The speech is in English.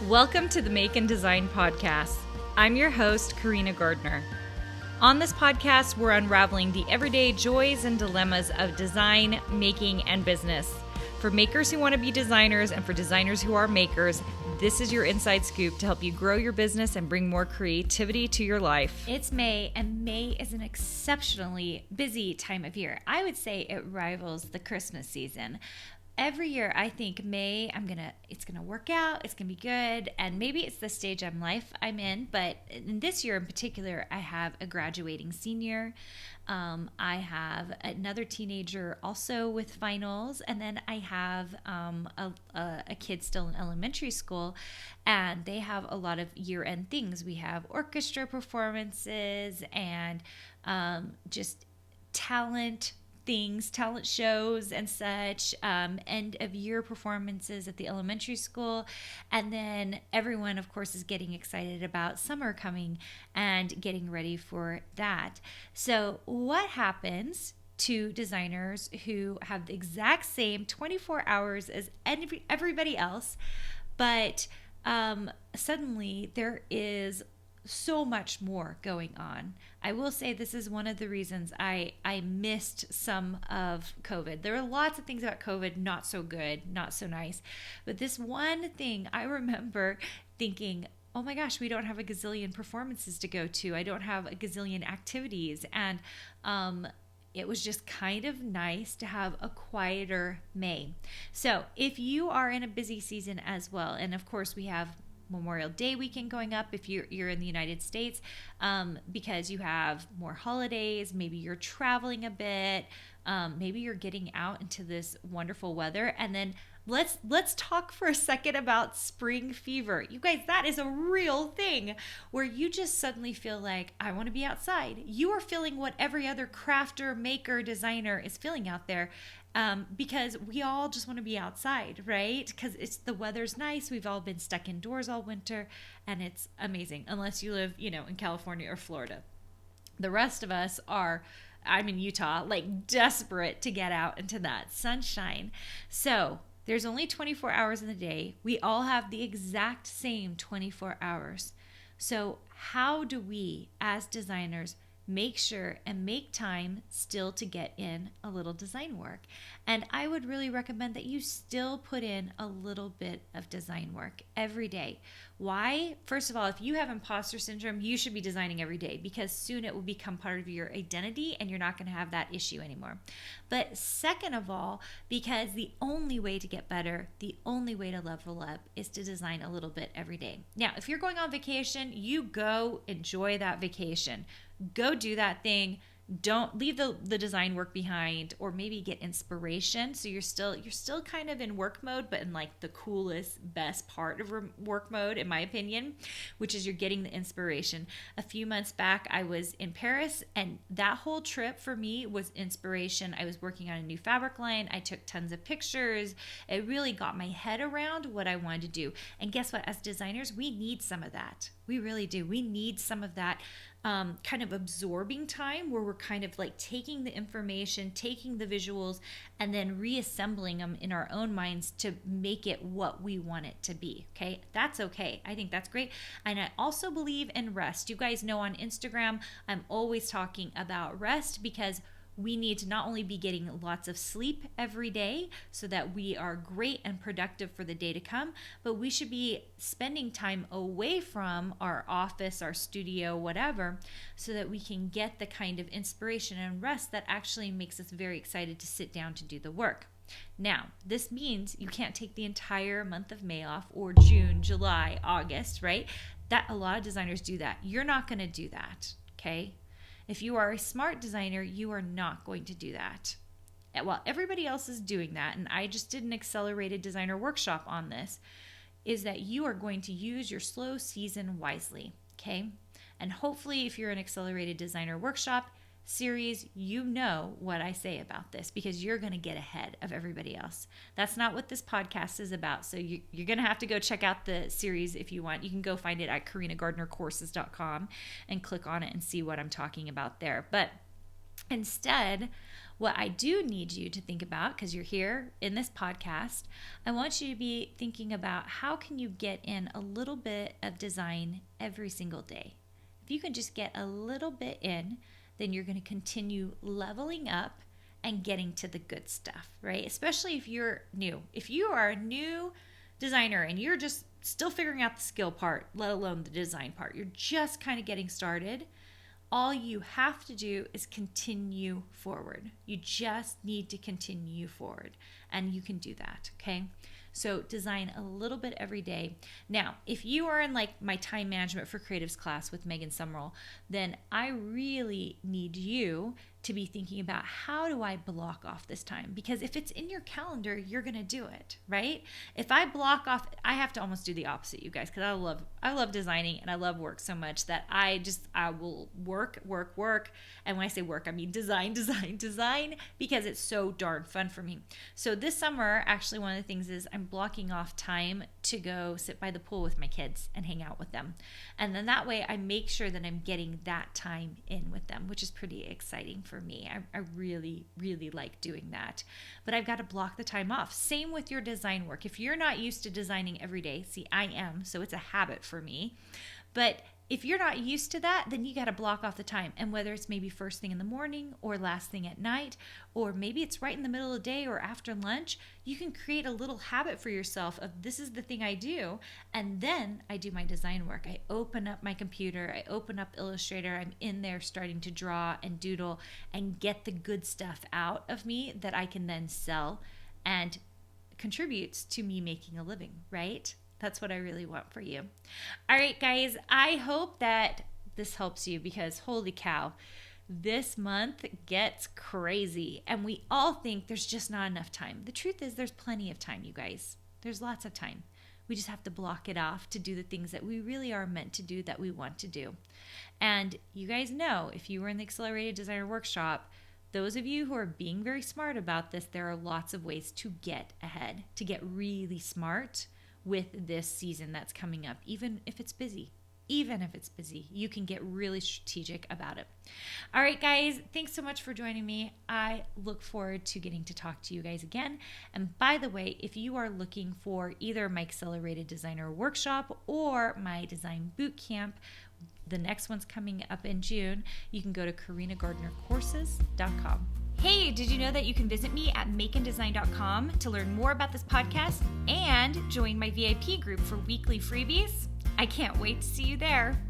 Welcome to the Make and Design Podcast. I'm your host, Carina Gardner. On this podcast, we're unraveling the everyday joys and dilemmas of design, making, and business. For makers who want to be designers and for designers who are makers, this is your inside scoop to help you grow your business and bring more creativity to your life. It's May, and May is an exceptionally busy time of year. I would say it rivals the Christmas season. Every year I think May, it's gonna work out, it's gonna be good, and maybe it's the stage of life I'm in, but in this year in particular, I have a graduating senior, I have another teenager also with finals, and then I have a kid still in elementary school, and they have a lot of year-end things. We have orchestra performances and just talent shows and such, end of year performances at the elementary school. And then everyone, of course, is getting excited about summer coming and getting ready for that. So what happens to designers who have the exact same 24 hours as everybody else, but suddenly there is so much more going on? I will say this is one of the reasons I missed some of COVID. There are lots of things about COVID not so good, not so nice. But this one thing I remember thinking, oh my gosh, we don't have a gazillion performances to go to. I don't have a gazillion activities. And it was just kind of nice to have a quieter May. So if you are in a busy season as well, and of course we have Memorial Day weekend going up if you're in the United States, because you have more holidays, maybe you're traveling a bit, maybe you're getting out into this wonderful weather. And then let's talk for a second about spring fever. You guys, that is a real thing where you just suddenly feel like, I want to be outside. You are feeling what every other crafter, maker, designer is feeling out there. Because we all just want to be outside, right? Because the weather's nice. We've all been stuck indoors all winter, and it's amazing. Unless you live, in California or Florida. The rest of us I'm in Utah, like desperate to get out into that sunshine. So there's only 24 hours in the day. We all have the exact same 24 hours. So how do we, as designers, make sure and make time still to get in a little design work? And I would really recommend that you still put in a little bit of design work every day. Why? First of all, if you have imposter syndrome, you should be designing every day, because soon it will become part of your identity and you're not going to have that issue anymore. But second of all, because the only way to get better, the only way to level up is to design a little bit every day. Now, if you're going on vacation, you go enjoy that vacation. Go do that thing. Don't leave the design work behind, or maybe get inspiration. So you're still kind of in work mode, but in like the coolest, best part of work mode, in my opinion, which is you're getting the inspiration. A few months back, I was in Paris, and that whole trip for me was inspiration. I was working on a new fabric line. I took tons of pictures. It really got my head around what I wanted to do. And guess what? As designers, we need some of that. We really do. We need some of that kind of absorbing time where we're kind of like taking the information, taking the visuals, and then reassembling them in our own minds to make it what we want it to be. Okay, that's okay. I think that's great. And I also believe in rest. You guys know on Instagram, I'm always talking about rest, because we need to not only be getting lots of sleep every day so that we are great and productive for the day to come, but we should be spending time away from our office, our studio, whatever, so that we can get the kind of inspiration and rest that actually makes us very excited to sit down to do the work. Now, this means you can't take the entire month of May off, or June, July, August, right? That a lot of designers do that. You're not going to do that, okay? If you are a smart designer, you are not going to do that. While everybody else is doing that, and I just did an accelerated designer workshop on this, is that you are going to use your slow season wisely, okay? And hopefully if you're an accelerated designer workshop series, you know what I say about this, because you're going to get ahead of everybody else. That's not what this podcast is about. So you're going to have to go check out the series if you want. You can go find it at carinagardnercourses.com and click on it and see what I'm talking about there. But instead, What I do need you to think about, because you're here in this podcast, I want you to be thinking about how can you get in a little bit of design every single day. If you can just get a little bit in, then you're going to continue leveling up and getting to the good stuff, right? Especially if you're new. If you are a new designer and you're just still figuring out the skill part, let alone the design part, you're just kind of getting started, all you have to do is continue forward. You just need to continue forward, and you can do that, okay? So design a little bit every day. Now, if you are in like my time management for creatives class with Megan Summerall, then I really need you to be thinking about, how do I block off this time? Because if it's in your calendar, you're going to do it, right? If I block off, I have to almost do the opposite, you guys, because I love designing and I love work so much that I will work. And when I say work, I mean design, because it's so darn fun for me. So this summer, actually, one of the things is I'm blocking off time to go sit by the pool with my kids and hang out with them. And then that way I make sure that I'm getting that time in with them, which is pretty exciting for me. I really, really like doing that. But I've got to block the time off. Same with your design work. If you're not used to designing every day, see, I am, so it's a habit for me. But if you're not used to that, then you got to block off the time. And whether it's maybe first thing in the morning or last thing at night, or maybe it's right in the middle of the day or after lunch, you can create a little habit for yourself of, this is the thing I do. And then I do my design work. I open up my computer, I open up Illustrator, I'm in there starting to draw and doodle and get the good stuff out of me that I can then sell and contributes to me making a living, right? That's what I really want for you. All right, guys, I hope that this helps you, because holy cow, this month gets crazy and we all think there's just not enough time. The truth is there's plenty of time, you guys. There's lots of time. We just have to block it off to do the things that we really are meant to do, that we want to do. And you guys know, if you were in the Accelerated Designer Workshop, those of you who are being very smart about this, there are lots of ways to get ahead, to get really smart with this season that's coming up. Even if it's busy, you can get really strategic about it. All right, guys, thanks so much for joining me. I look forward to getting to talk to you guys again. And by the way, if you are looking for either my Accelerated Designer Workshop or my Design Bootcamp, the next one's coming up in June, you can go to carinagardnercourses.com. Hey, did you know that you can visit me at makeanddesign.com to learn more about this podcast and join my VIP group for weekly freebies? I can't wait to see you there.